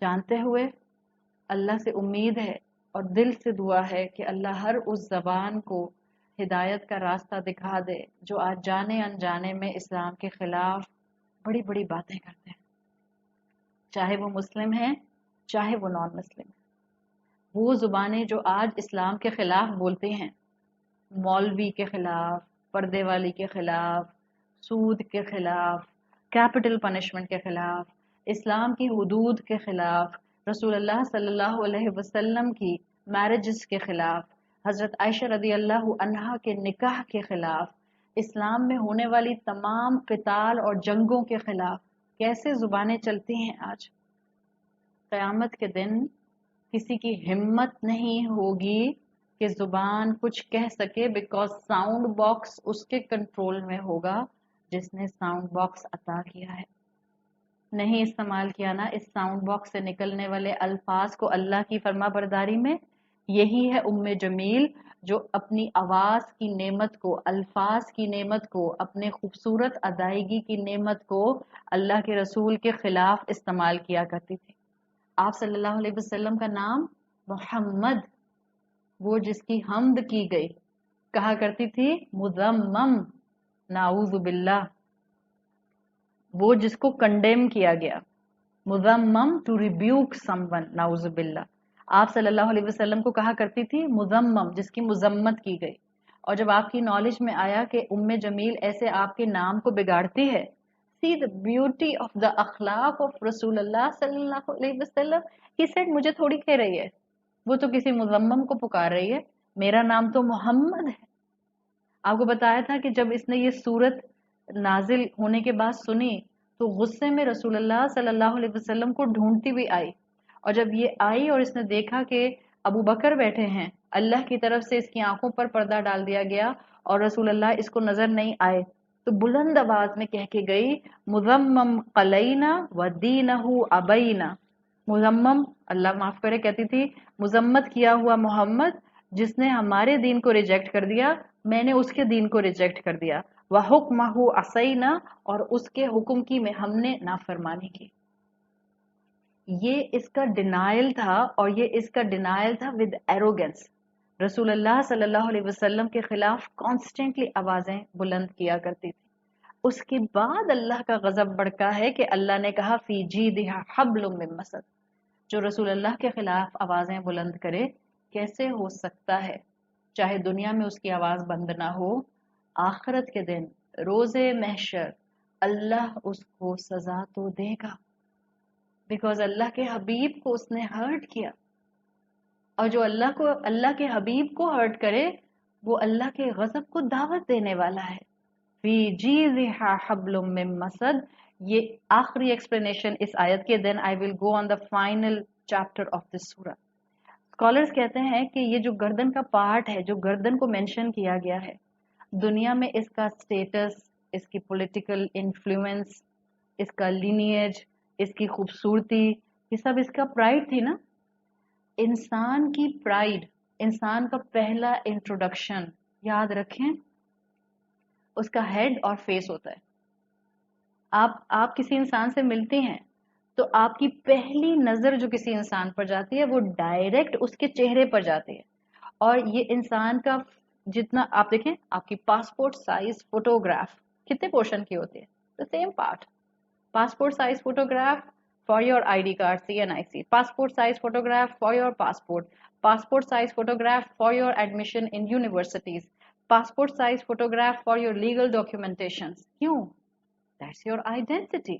جانتے ہوئے اللہ سے امید ہے اور دل سے دعا ہے کہ اللہ ہر اس زبان کو ہدایت کا راستہ دکھا دے جو آج جانے انجانے میں اسلام کے خلاف بڑی بڑی باتیں کرتے ہیں، چاہے وہ مسلم ہیں چاہے وہ نان مسلم ہیں۔ وہ زبانیں جو آج اسلام کے خلاف بولتی ہیں، مولوی کے خلاف، پردے والی کے خلاف، سود کے خلاف، کیپٹل پنشمنٹ کے خلاف، اسلام کی حدود کے خلاف، رسول اللہ صلی اللہ علیہ وسلم کی میرجز کے خلاف، حضرت عائشہ رضی اللہ عنہا کے نکاح کے خلاف، اسلام میں ہونے والی تمام قتال اور جنگوں کے خلاف کیسے زبانیں چلتی ہیں آج؟ قیامت کے دن کسی کی ہمت نہیں ہوگی کہ زبان کچھ کہہ سکے، بیکاز ساؤنڈ باکس اس کے کنٹرول میں ہوگا جس نے ساؤنڈ باکس عطا کیا ہے۔ نہیں استعمال کیا نا اس ساؤنڈ باکس سے نکلنے والے الفاظ کو اللہ کی فرما برداری میں۔ یہی ہے ام جمیل جو اپنی آواز کی نعمت کو، الفاظ کی نعمت کو، اپنے خوبصورت ادائیگی کی نعمت کو اللہ کے رسول کے خلاف استعمال کیا کرتی تھی۔ آپ صلی اللہ علیہ وسلم کا نام محمد، وہ جس کی حمد کی گئی، کہا کرتی تھی مذمم، نعوذ باللہ، وہ جس کو کنڈیم کیا گیا، مذمم ٹو ریبیوک سم ون، نعوذ باللہ۔ آپ صلی اللہ علیہ وسلم کو کہا کرتی تھی مذمم، جس کی مذمت کی گئی۔ اور جب آپ کی نالج میں آیا کہ ام جمیل ایسے آپ کے نام کو بگاڑتی ہے، see the beauty of the اخلاق of رسول اللہ صلی اللہ علیہ وسلم. He said مجھے تھوڑی کہہ رہی ہے، وہ تو کسی مذمم کو پکار رہی ہے، میرا نام تو محمد ہے۔ آپ کو بتایا تھا کہ جب اس نے یہ صورت نازل ہونے کے بعد سنی تو غصے میں رسول اللہ صلی اللہ علیہ وسلم کو ڈھونڈتی بھی آئی، اور جب یہ آئی اور اس نے دیکھا کہ ابو بکر بیٹھے ہیں، اللہ کی طرف سے اس کی آنکھوں پر پردہ ڈال دیا گیا اور رسول اللہ اس کو نظر نہیں آئے، تو بلند آواز میں کہہ کے گئی مذمم قلینا و دینہ ابینا، مذمم، اللہ معاف کرے، کہتی تھی مذمت کیا ہوا محمد جس نے ہمارے دین کو ریجیکٹ کر دیا، میں نے اس کے دین کو ریجیکٹ کر دیا، وحکمہ عصینا، اور اس کے حکم کی میں ہم نے نافرمانی کی۔ یہ اس کا ڈینائل تھا، اور یہ اس کا ڈینائل تھا ود ایروگنس۔ رسول اللہ صلی اللہ علیہ وسلم کے خلاف کانسٹنٹلی آوازیں بلند کیا کرتی تھی۔ اس کے بعد اللہ کا غضب بڑکا ہے کہ اللہ نے کہا فی جیدہا حبل من مسد، جو رسول اللہ کے خلاف آوازیں بلند کرے کیسے ہو سکتا ہے، چاہے دنیا میں اس کی آواز بند نہ ہو، آخرت کے دن روز محشر اللہ اس کو سزا تو دے گا، بیکاز اللہ کے حبیب کو اس نے ہرٹ کیا، اور جو اللہ کے حبیب کو ہرٹ کرے وہ اللہ کے غضب کو دعوت دینے والا ہے۔ فی جیزہا حبل من مسد، یہ آخری ایکسپلینیشن اس آیت کے، then I will go on the final chapter of this سورہ۔ اسکالرز کہتے ہیں کہ یہ جو گردن کا پارٹ ہے، جو گردن کو مینشن کیا گیا ہے، دنیا میں اس کا سٹیٹس، اس کی پولیٹیکل انفلوئنس، اس کا لینیج، اس کی خوبصورتی، یہ سب اس کا پرائیڈ تھی نا۔ انسان کی پرائیڈ، انسان کا پہلا انٹروڈکشن یاد رکھیں، اس کا ہیڈ اور فیس ہوتا ہے۔ آپ کسی انسان سے ملتی ہیں تو آپ کی پہلی نظر جو کسی انسان پر جاتی ہے وہ ڈائریکٹ اس کے چہرے پر جاتی ہے، اور یہ انسان کا جتنا آپ دیکھیں، آپ کی پاسپورٹ سائز فوٹوگراف کتنے پورشن کی ہوتی ہے؟ the same part. Passport size photograph for your ID card CNIC, passport size photograph for your passport, passport size photograph for your admission in universities, passport size photograph for your legal documentations. کیوں؟ That's your identity.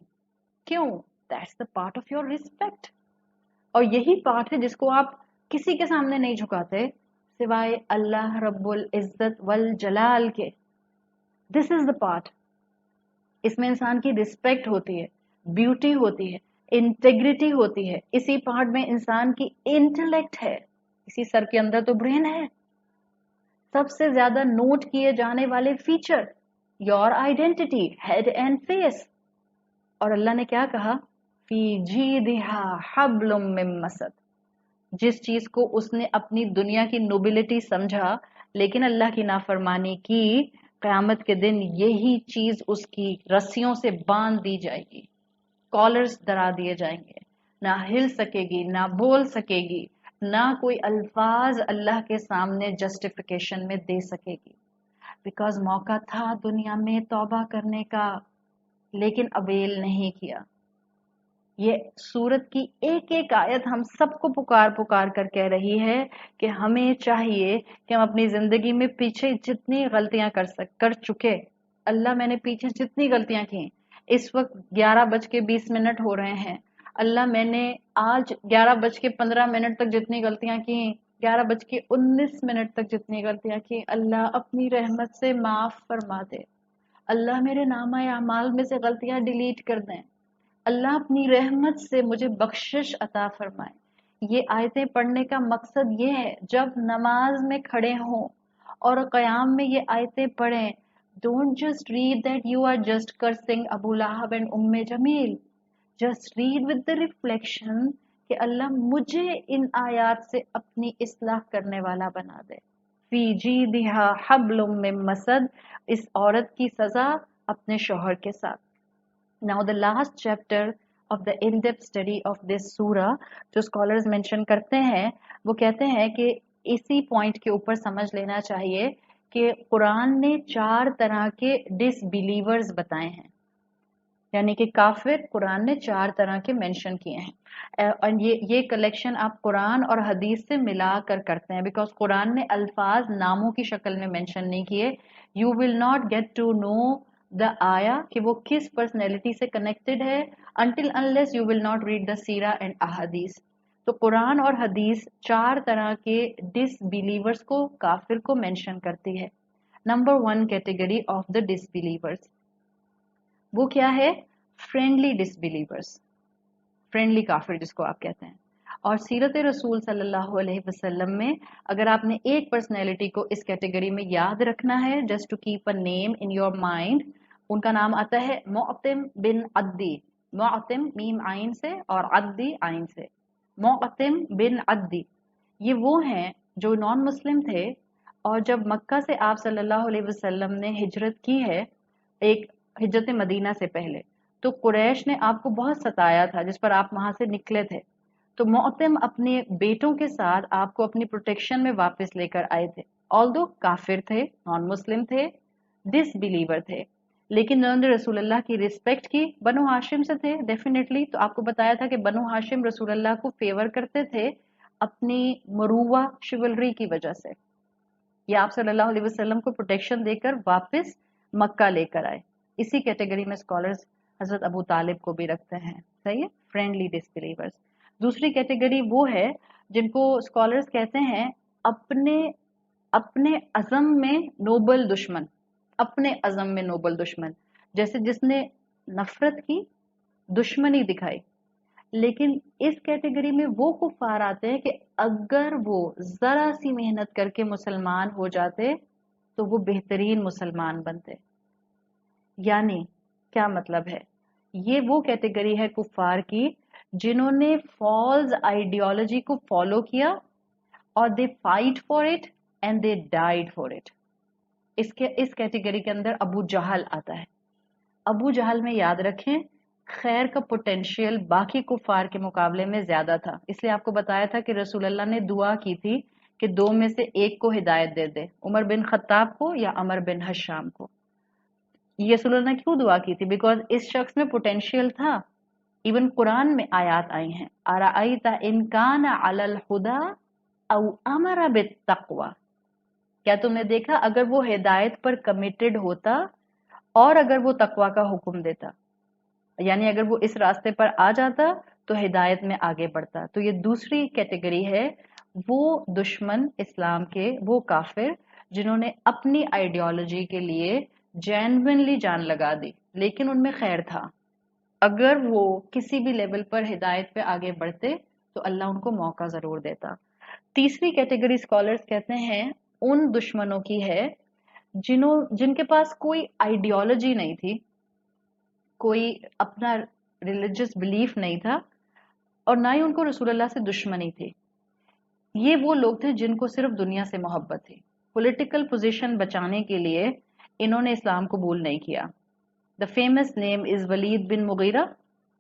کیوں؟ That's the part of your respect. اور یہی part ہے جس کو آپ کسی کے سامنے نہیں جھکاتے سوائے اللہ رب العزت والجلال کے۔ This is the part. اس میں انسان کی رسپیکٹ ہوتی ہے، بیوٹی ہوتی ہے، انٹیگریٹی ہوتی ہے، اسی پارٹ میں انسان کی انٹلیکٹ ہے، اسی سر کے اندر تو برین ہے۔ سب سے زیادہ نوٹ کیے جانے والے feature, your identity, head and face, اور اللہ نے کیا کہا؟ فی جیدہا حبل من مسد، جس چیز کو اس نے اپنی دنیا کی نوبلٹی سمجھا لیکن اللہ کی نافرمانی کی، قیامت کے دن یہی چیز اس کی رسیوں سے باندھ دی جائے گی، کالرز ڈرا دیے جائیں گے، ना हिल सकेगी, ना बोल सकेगी, ना कोई अल्फाज अल्लाह के सामने जस्टिफिकेशन में दे सकेगी। बिकॉज मौका था दुनिया में तौबा करने का, लेकिन अवेल नहीं किया। ये सूरत की एक एक आयत हम सबको पुकार पुकार कर कह रही है कि हमें चाहिए कि हम अपनी जिंदगी में पीछे जितनी गलतियां कर चुके, अल्लाह मैंने पीछे जितनी गलतियां की, इस वक्त 11:20 हो रहे हैं, अल्लाह मैंने आज 11:15 तक जितनी गलतियां की, 11:19 तक जितनी गलतियां की, अल्लाह अपनी रहमत से माफ फरमा दे। अल्लाह मेरे नामा अमाल में से गलतियां डिलीट कर दें। अल्लाह अपनी रहमत से मुझे बख्शिश अता फरमाए। ये आयतें पढ़ने का मकसद ये है, जब नमाज में खड़े हों और क़याम में ये आयतें पढ़ें, don't just read that you are just cursing Abu Lahab and Umme Jamil, just read with the reflection कि अल्लाह मुझे इन आयात से अपनी इस्लाह करने वाला बना दे। फी जीदिहा हब्लुम मिन मसद, इस औरत की सजा अपने शौहर के साथ। Now the last chapter of the in-depth study of this surah जो scholars mention करते हैं, वो कहते हैं कि इसी point के ऊपर समझ लेना चाहिए कि कुरान ने 4 तरह के disbelievers बताए हैं, यानी कि काफिर कुरान ने 4 तरह के मेंशन किए हैं। और ये कलेक्शन आप कुरान और हदीस से मिला कर करते हैं, बिकॉज कुरान ने अल्फाज नामों की शक्ल में मेंशन नहीं किए। You will not get to know the आया कि वो किस पर्सनैलिटी से कनेक्टेड है until unless you will not read the Sira and अहादीस। तो कुरान और हदीस 4 तरह के डिसबिलीवर्स को, काफिर को मेंशन करती है। Number 1 category of the disbelievers, वो क्या है? फ्रेंडली डिसबिलीवर्स, फ्रेंडली काफिर जिसको आप कहते हैं। और सीरत रसूल सल्लल्लाहु अलैहि वसल्लम में अगर आपने एक पर्सनैलिटी को इस कैटेगरी में याद रखना है, just to keep a name in your mind, उनका नाम आता है मुअतिम बिन अद्दी। मुअतिम मीम आइन से और अद्दी आइन से, मुअतिम बिन अद्दी। ये वो हैं जो नॉन मुस्लिम थे, और जब मक्का से आप सल्लल्लाहु अलैहि वसल्लम ने हिजरत की है, एक हिजरत मदीना से पहले, तो कुरैश ने आपको बहुत सताया था जिस पर आप वहां से निकले थे। तो मुअतिम अपने बेटों के साथ आपको अपनी प्रोटेक्शन में वापस लेकर आए थे। ऑल्दो काफिर थे, नॉन मुस्लिम थे, डिसबिलीवर थे, लेकिन उन्होंने रसूलुल्लाह की रिस्पेक्ट की। बनु हाशिम से थे डेफिनेटली, तो आपको बताया था कि बनु हाशिम रसूलुल्लाह को फेवर करते थे अपनी मरूवा शिवलरी की वजह से। ये आप सल्लल्लाहु अलैहि वसल्लम को प्रोटेक्शन देकर वापस मक्का लेकर आए। इसी कैटेगरी में स्कॉलर्स हजरत अबू तालिब को भी रखते हैं। सही है, फ्रेंडली डिसबिलीवर्स। दूसरी कैटेगरी वो है जिनको स्कॉलर्स कहते हैं अपने अपने अज़म में नोबल दुश्मन, अपने अज़म में नोबल दुश्मन, जैसे जिसने नफरत की, दुश्मनी दिखाई। लेकिन इस कैटेगरी में वो कुफार आते हैं कि अगर वो जरा सी मेहनत करके मुसलमान हो जाते तो वो बेहतरीन मुसलमान बनते। यानी क्या मतलब है? ये वो कैटेगरी है कुफार की जिन्होंने फॉल्स आइडियोलॉजी को फॉलो किया और they fight for it and they died for it. इस कैटेगरी के अंदर अबू जहल आता है। अबू जहल में याद रखें, खैर का पोटेंशियल बाकी कुफार के मुकाबले में ज्यादा था। इसलिए आपको बताया था कि रसूलुल्लाह ने दुआ की थी कि 2 में से एक को हिदायत दे दे, उमर बिन खत्ताब को या अमर बिन हशाम को। ये रसूलुल्लाह ने क्यों दुआ की थी? बिकॉज इस शख्स में पोटेंशियल था। इवन कुरान में आयात आई हैं, अराअयता इन काना अलल हुदा औ अमरा बित्तक़वा। क्या तुमने देखा अगर वो हिदायत पर कमिटेड होता और अगर वो तकवा का हुक्म देता, यानी अगर वो इस रास्ते पर आ जाता तो हिदायत में आगे बढ़ता। तो ये दूसरी कैटेगरी है, वो दुश्मन इस्लाम के, वो काफिर जिन्होंने अपनी आइडियोलॉजी के लिए जेन्युइनली जान लगा दी, लेकिन उनमें खैर था। अगर वो किसी भी लेवल पर हिदायत पे आगे बढ़ते तो अल्लाह उनको मौका जरूर देता। तीसरी कैटेगरी स्कॉलर्स कहते हैं उन दुश्मनों की है जिनके पास कोई आइडियोलॉजी नहीं थी, कोई अपना रिलीजियस बिलीफ नहीं था, और ना ही उनको रसूलुल्लाह से दुश्मनी थी। ये वो लोग थे जिनको सिर्फ दुनिया से मोहब्बत थी। पॉलिटिकल पोजीशन बचाने के लिए इन्होंने इस्लाम कबूल नहीं किया। The famous name is Walid bin Mughira.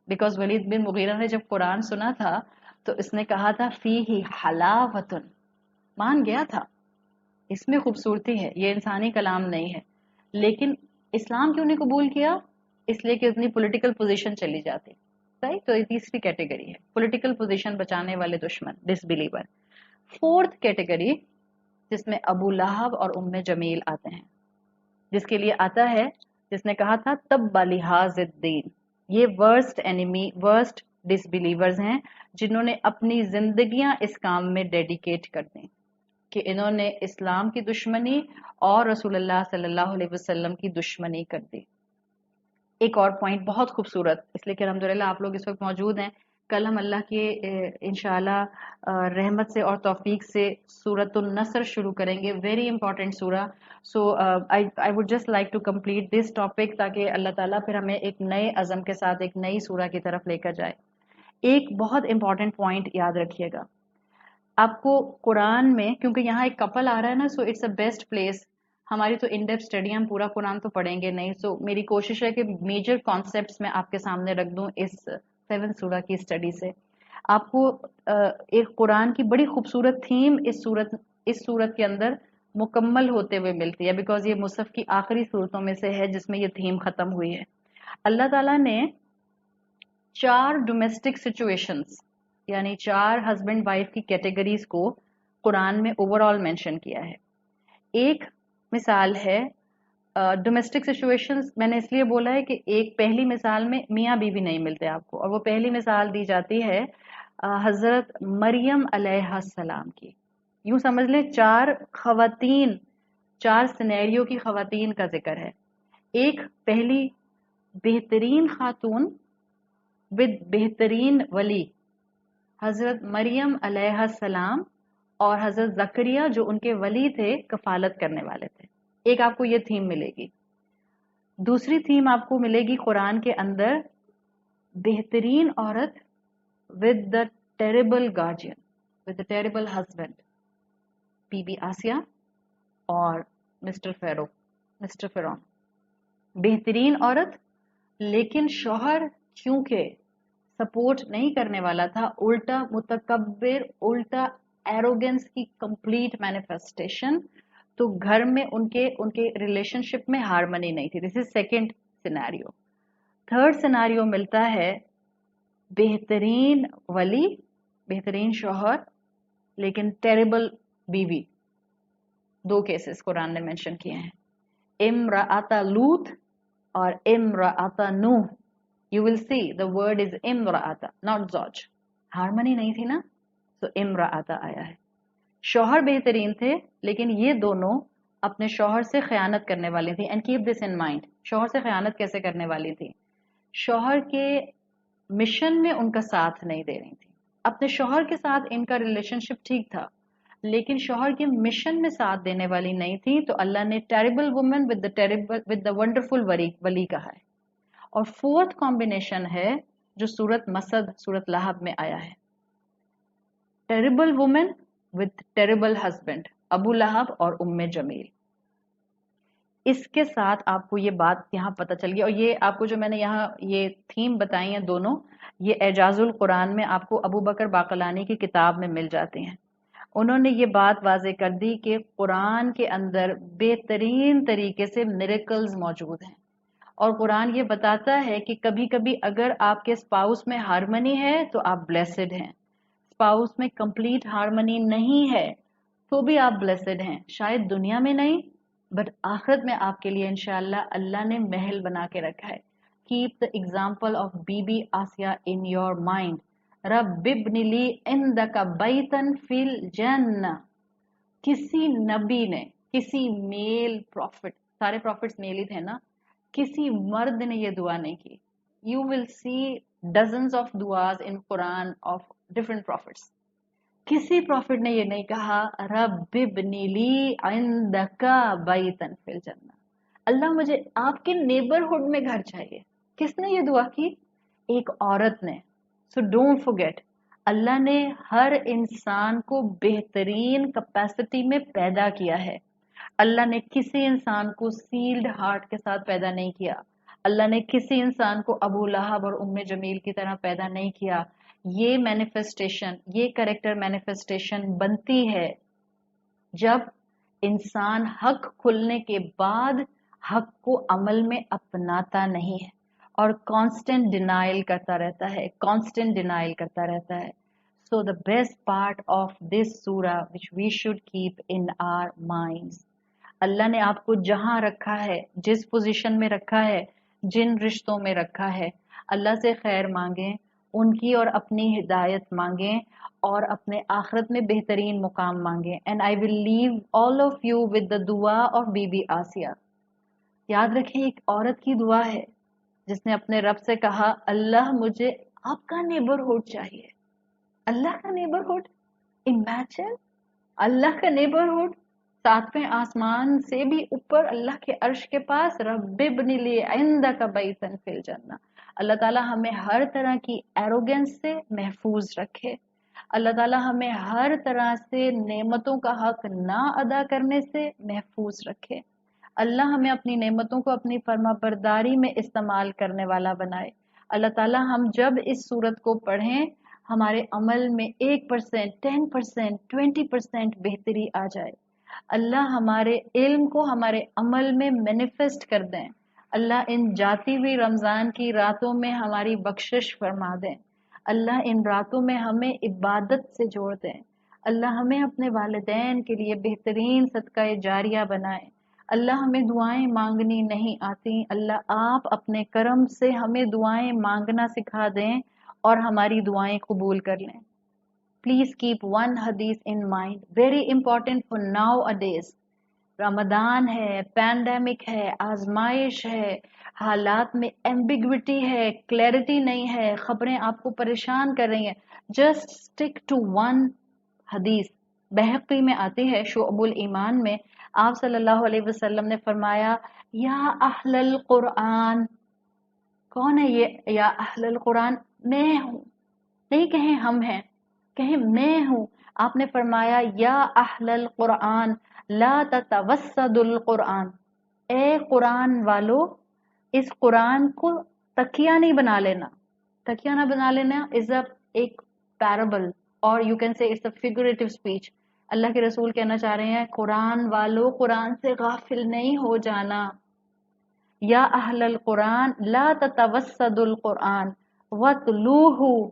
Because Walid bin Mughira ने जब कुरान सुना था तो इसने कहा था फीही हलावतुन, मान गया था इसमें खूबसूरती है, ये इंसानी कलाम नहीं है। लेकिन इस्लाम क्यों नहीं कबूल किया? इसलिए कि उतनी पॉलिटिकल पोजीशन चली जाती। सही, तो ये तीसरी कैटेगरी है, पॉलिटिकल पोजीशन बचाने वाले दुश्मन, डिसबिलीवर। फोर्थ कैटेगरी जिसमें अबू लहब और उम्मे जमील आते हैं, जिसके लिए आता है, जिसने कहा था तब लिहाज़िद्दीन, ये वर्स्ट एनिमी, वर्स्ट डिसबिलीवर्स हैं जिन्होंने अपनी जिंदगियां इस काम में डेडिकेट कर दी कि इन्होंने इस्लाम की दुश्मनी और रसूलुल्लाह सल्लल्लाहु अलैहि वसल्लम की दुश्मनी कर दी। एक और पॉइंट बहुत खूबसूरत, इसलिए कि अल्हम्दुलिल्लाह आप लोग इस वक्त मौजूद हैं। कल हम अल्लाह के इंशाल्लाह रहमत से और तौफीक से सूरतुन नसर शुरू करेंगे, वेरी इंपॉर्टेंट सूरा। So I would just like to complete this topic ताकि अल्लाह ताला फिर हमें एक नए अज़म के साथ एक नई सूरा की तरफ लेकर जाए। एक बहुत इंपॉर्टेंट पॉइंट याद रखिएगा, आपको कुरान में, क्योंकि यहाँ एक कपल आ रहा है ना, so it's a best place. हमारी तो इन डेप्थ स्टडी, हम पूरा कुरान तो पढ़ेंगे नहीं, सो मेरी कोशिश है कि मेजर कॉन्सेप्ट्स मैं आपके सामने रख दूं इस 7 सूरा की स्टडी से। आपको एक कुरान की बड़ी खूबसूरत थीम इस सूरत के अंदर मुकम्मल होते हुए मिलती है, बिकॉज ये मुसहफ की आखिरी सूरतों में से है जिसमें ये थीम खत्म हुई है। अल्लाह ताला ने 4 डोमेस्टिक सिचुएशंस, यानी 4 हस्बैंड वाइफ की कैटेगरीज को कुरान में ओवरऑल मेंशन किया है। एक मिसाल है डोमेस्टिक सिचुएशंस, मैंने इसलिए बोला है कि एक पहली मिसाल में मियाँ बीवी नहीं मिलते आपको, और वो पहली मिसाल दी जाती है हजरत मरियम अलैहिस्सलाम की। यूं समझ लें 4 खवातीन, 4 सिनेरियो की खवातीन का जिक्र है। एक पहली बेहतरीन खातून विद बेहतरीन वली, हजरत मरियम अलैहिस्सलाम और हजरत जकरिया जो उनके वली थे, कफालत करने वाले थे। एक आपको ये थीम मिलेगी। दूसरी थीम आपको मिलेगी कुरान के अंदर, बेहतरीन औरत with the terrible guardian, with the terrible husband, बीबी आसिया और मिस्टर फिरौन। बेहतरीन औरत, लेकिन शौहर चूंकि सपोर्ट नहीं करने वाला था, उल्टा मुतकब्बिर, उल्टा एरोगेंस की कंप्लीट मैनिफेस्टेशन, तो घर में उनके रिलेशनशिप में हार्मनी नहीं थी। This is second scenario. Third scenario मिलता है बेहतरीन वली, बेहतरीन शौहर, लेकिन टेरिबल बीवी। 2 केसेस कुरान ने मेंशन किए हैं, इम्राअता लूत और इम्राअता नूह। You will see the word is imra'ata, not zauj. Harmony नहीं थी ना, तो इम्राअता आया है। शौहर बेहतरीन थे, लेकिन ये दोनों अपने शौहर से खयानत करने वाली थी। And keep this in mind, शौहर से खयानत कैसे करने वाली थी? शौहर के मिशन में उनका साथ नहीं दे रही थी। अपने शौहर के साथ इनका रिलेशनशिप ठीक था, लेकिन शौहर के मिशन में साथ देने वाली नहीं थी, तो अल्लाह ने terrible woman with the wonderful वली कहा है। और फोर्थ कॉम्बिनेशन है जो सूरत मसद, सूरत लहब में आया है, terrible women with terrible husband, Abu Lahab और उम्मे जमील। इसके साथ आपको ये बात यहाँ पता चल गई, और ये आपको जो मैंने यहाँ ये थीम बताई है दोनों, ये एजाजुल कुरान में आपको अबू बकर बाकलानी की किताब में मिल जाती हैं। उन्होंने ये बात वाजे कर दी कि कुरान के अंदर बेहतरीन तरीके से मिरेकल्स मौजूद हैं, और कुरान ये बताता है कि कभी कभी अगर आपके स्पाउस में हार्मनी है तो आप ब्लेसेड हैं, स्पाउस में कंप्लीट हार्मनी नहीं है तो भी आप ब्लेसेड हैं। शायद दुनिया में नहीं, बट आखिरत में आपके लिए इंशाअल्लाह अल्लाह ने महल बना के रखा है। कीप द एग्जाम्पल ऑफ बीबी आसिया इन योर माइंड। रब्बिब्नि ली इंदका बैतन फिल जन्नह। किसी नबी ने, किसी मेल प्रॉफिट, सारे प्रॉफिट्स मेल ही थे ना, किसी मर्द ने ये दुआ नहीं की। You will see dozens of दुआज in Quran of different prophets. किसी प्रॉफिट ने ये नहीं कहा रब्बिब्नि ली इंदका बैतन फिल जन्नह, अल्लाह मुझे आपके नेबरहुड में घर चाहिए। किसने ये दुआ की? एक औरत ने। सो डोंट फॉरगेट, अल्लाह ने हर इंसान को बेहतरीन कैपेसिटी में पैदा किया है। अल्लाह ने किसी इंसान को सील्ड हार्ट के साथ पैदा नहीं किया। اللہ نے کسی انسان کو ابو لہب اور ام جمیل کی طرح پیدا نہیں کیا. یہ مینیفیسٹیشن، یہ کریکٹر مینیفیسٹیشن بنتی ہے جب انسان حق کھلنے کے بعد حق کو عمل میں اپناتا نہیں ہے اور کانسٹنٹ ڈینائل کرتا رہتا ہے، کانسٹنٹ ڈینائل کرتا رہتا ہے. So the best part of this surah which we should keep in our minds. اللہ نے آپ کو جہاں رکھا ہے، جس پوزیشن میں رکھا ہے، جن رشتوں میں رکھا ہے، اللہ سے خیر مانگیں، ان کی اور اپنی ہدایت مانگیں اور اپنے آخرت میں بہترین مقام مانگیں. And I will leave all of you with the dua of Bibi Asiya. یاد رکھیں ایک عورت کی دعا ہے جس نے اپنے رب سے کہا اللہ مجھے آپ کا نیبرہڈ چاہیے. اللہ کا نیبرہڈ، امیجن اللہ کا نیبرہڈ، ساتویں آسمان سے بھی اوپر اللہ کے عرش کے پاس. رب ابن لی عندک بیتا فی الجنہ. اللہ تعالیٰ ہمیں ہر طرح کی ایروگنس سے محفوظ رکھے. اللہ تعالیٰ ہمیں ہر طرح سے نعمتوں کا حق نہ ادا کرنے سے محفوظ رکھے. اللہ ہمیں اپنی نعمتوں کو اپنی فرما برداری میں استعمال کرنے والا بنائے. اللہ تعالیٰ ہم جب اس صورت کو پڑھیں ہمارے عمل میں 1%، 10%، 20% بہتری آ جائے. اللہ ہمارے علم کو ہمارے عمل میں مینیفیسٹ کر دیں. اللہ ان جاتی ہوئی رمضان کی راتوں میں ہماری بخشش فرما دیں. اللہ ان راتوں میں ہمیں عبادت سے جوڑ دیں. اللہ ہمیں اپنے والدین کے لیے بہترین صدقہ جاریہ بنائے. اللہ ہمیں دعائیں مانگنی نہیں آتی، اللہ آپ اپنے کرم سے ہمیں دعائیں مانگنا سکھا دیں اور ہماری دعائیں قبول کر لیں. پلیز کیپ ون حدیث in mind, very important for nowadays. رمضان ہے، پینڈیمک ہے، آزمائش ہے، حالات میں ایمبیگوٹی ہے، کلیئرٹی نہیں ہے، خبریں آپ کو پریشان کر رہی ہیں. جسٹ اسٹک ٹو ون حدیث. بہقی میں آتی ہے شعب الایمان میں، آپ صلی اللہ علیہ وسلم نے فرمایا یا اہل القرآن. کون ہے یہ یا اہل القرآن؟ میں ہوں. نہیں کہیں ہم ہیں، کہیں میں ہوں. آپ نے فرمایا یا اہل القرآن لا تتوسد القرآن. اے قرآن والو، اس قرآن کو تکیہ نہیں بنا لینا. تکیہ نہ بنا لینا از ایک پیرابل اور you can say it's a figurative speech. اللہ کے رسول کہنا چاہ رہے ہیں قرآن والو قرآن سے غافل نہیں ہو جانا. یا اہل القرآن لا تتوسد القرآن وَاتْلُوهُ،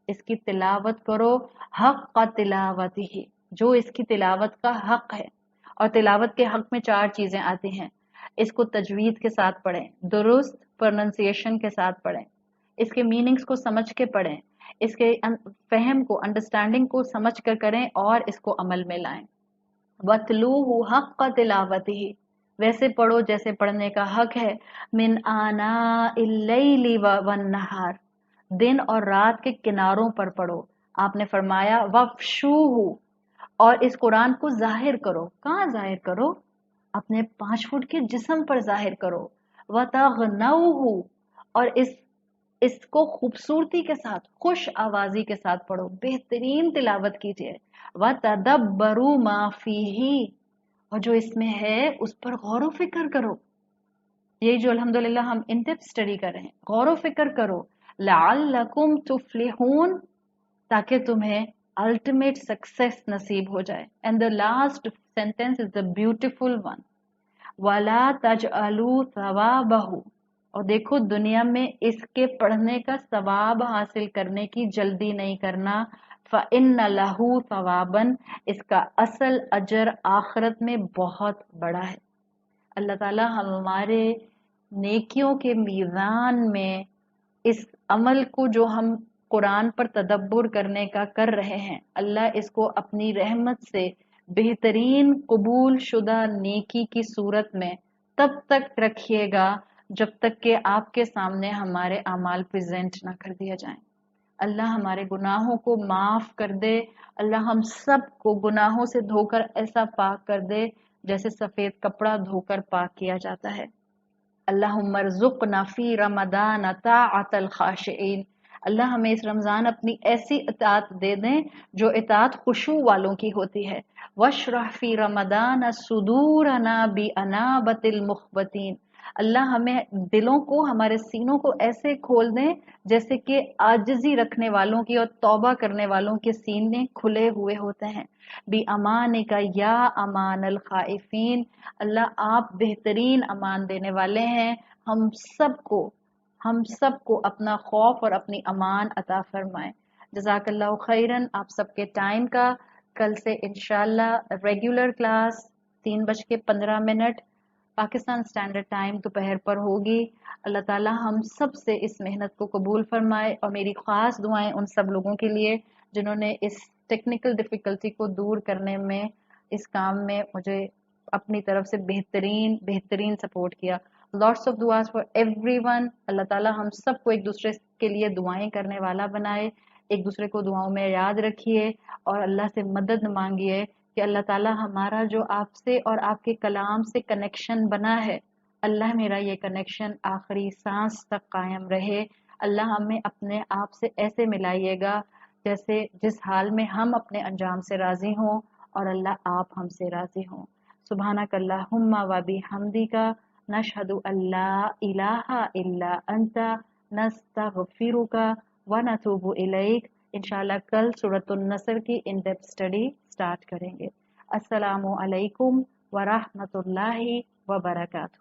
اس کی تلاوت کرو حق کا تلاوت ہی، جو اس کی تلاوت کا حق ہے. اور تلاوت کے حق میں 4 چیزیں آتی ہیں. اس کو تجوید کے ساتھ پڑھیں، درست پروننسیشن کے ساتھ پڑھیں، اس کے میننگز کو سمجھ کے پڑھیں، اس کے فہم کو انڈرسٹینڈنگ کو سمجھ کر کریں اور اس کو عمل میں لائیں. وَاتْلُوهُ حَقَّ تِلَاوَتِهِ، ویسے پڑھو جیسے پڑھنے کا حق ہے. من آناء اللیل والنہار، دن اور رات کے کناروں پر پڑھو. آپ نے فرمایا وَفْشُوهُ، اور اس قرآن کو ظاہر کرو. کہاں ظاہر کرو؟ اپنے 5 فٹ کے جسم پر ظاہر کرو. وَتَغْنَوْهُ، اور اس کو خوبصورتی کے ساتھ، خوش آوازی کے ساتھ پڑھو، بہترین تلاوت کیجیے. وَتَدَبَّرُوا مَا فِيهِ، اور جو اس میں ہے اس پر غور و فکر کرو. یہی جو الحمدللہ ہم ان ڈیپتھ اسٹڈی کر رہے ہیں، غور و فکر کرو. لَعَلَّكُمْ تُفْلِحُونَ، تاکہ تمہیں الٹیمیٹ سکسیس نصیب ہو جائے. And the last sentence is the beautiful one. وَلَا تَجْعَلُوا ثَوَابَهُ، اور دیکھو دنیا میں اس کے پڑھنے کا ثواب حاصل کرنے کی جلدی نہیں کرنا. فَإِنَّ لَهُ ثَوَابًا، اس کا اصل اجر آخرت میں بہت بڑا ہے. اللہ تعالی ہمارے نیکیوں کے میزان میں اس عمل کو جو ہم قرآن پر تدبر کرنے کا کر رہے ہیں، اللہ اس کو اپنی رحمت سے بہترین قبول شدہ نیکی کی صورت میں تب تک رکھیے گا جب تک کہ آپ کے سامنے ہمارے اعمال پریزنٹ نہ کر دیا جائیں. اللہ ہمارے گناہوں کو معاف کر دے. اللہ ہم سب کو گناہوں سے دھو کر ایسا پاک کر دے جیسے سفید کپڑا دھو کر پاک کیا جاتا ہے. اللہم ارزقنا فی رمضان طاعت الخاشعین، اللہ ہمیں اس رمضان اپنی ایسی اطاعت دے دیں جو اطاعت خشوع والوں کی ہوتی ہے. واشرح فی رمضان صدورنا بانابۃ المخبتین، अल्लाह हमें दिलों को, हमारे सीनों को ऐसे खोल दें जैसे कि आजिज़ी रखने वालों की और तौबा करने वालों के सीने खुले हुए होते हैं। बी अमान का या अमान अल खाइफीन, अल्लाह आप बेहतरीन अमान देने वाले हैं। हम सबको अपना खौफ और अपनी अमान अता फरमाएं। जज़ाकल्लाहु खैरन आप सबके टाइम का। कल से इंशाल्लाह regular class 3:15 Pakistan standard time दोपहर पर होगी। अल्लाह ताला हम सब से इस मेहनत को कबूल फरमाए और मेरी ख़ास दुआएं उन सब लोगों के लिए जिन्होंने इस टेक्निकल डिफ़िकल्टी को दूर करने में, इस काम में मुझे अपनी तरफ से बेहतरीन सपोर्ट किया। लॉट्स ऑफ दुआस फॉर एवरीवन। अल्लाह ताला हम सबको एक दूसरे के लिए दुआएं करने वाला बनाए। एक दूसरे को दुआओं में याद रखिए और अल्लाह से मदद मांगिए कि अल्लाह ताला हमारा जो आपसे और आपके कलाम से कनेक्शन बना है, अल्लाह मेरा ये कनेक्शन आखिरी सांस तक कायम रहे। अल्लाह हमें अपने आप से ऐसे मिलाइएगा जैसे जिस हाल में हम अपने अंजाम से राजी हों और अल्लाह आप हमसे राजी हों। सुभानक अल्लाहुम्मा व बिहम्दिका नशहदु अल्ला इलाहा इल्ला अंता नस्तगफिरुका व नतूबु इलैक। इंशाल्लाह कल सूरतुन नसर की इन डेप्थ स्टडी स्टार्ट करेंगे। अस्सलामु अलैकुम व रहमतुल्लाहि व बरकातुहू।